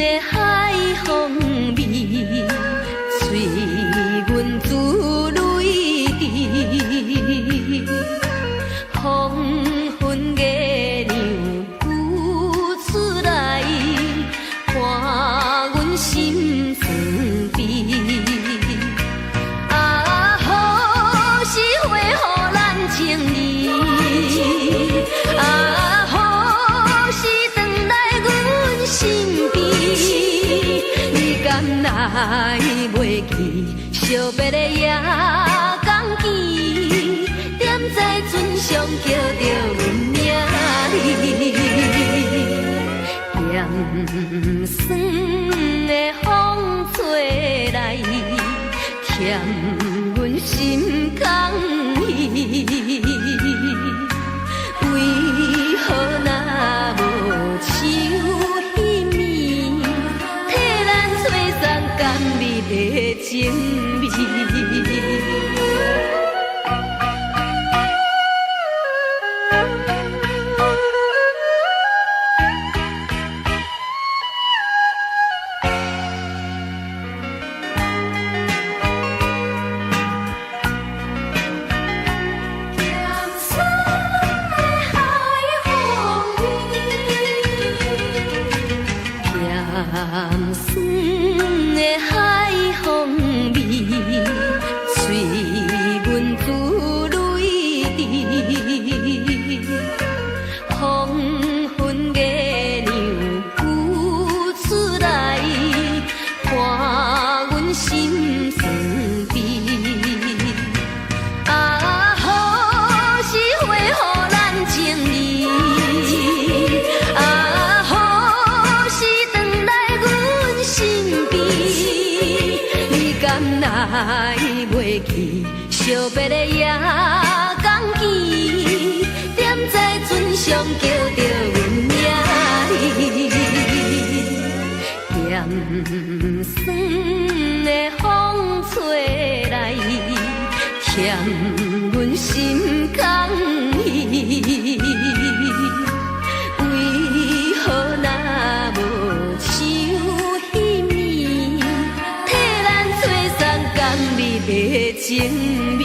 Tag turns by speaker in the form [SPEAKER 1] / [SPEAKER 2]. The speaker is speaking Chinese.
[SPEAKER 1] 的海风味，催阮珠泪滴。黄昏月亮浮出来，伴阮心酸悲。啊，好是花予咱情意，啊，好是转来阮身边。你敢来袂记惜别的夜光见，点在船上叫着阮名字，咸酸的风吹来，欠阮心空意。为何若无手迄面，替咱吹送甘美的情味？咸酸的海风味，催阮珠泪滴。黄昏月亮浮出来，伴阮心酸悲。啊，好是花予咱情意，啊，好是转来阮身边。你敢来袂记惜别的夜光见，点在船上叫着阮名字，咸酸的风吹来，欠阮心空意。为何若无手迄面，替咱吹送甘美的情味？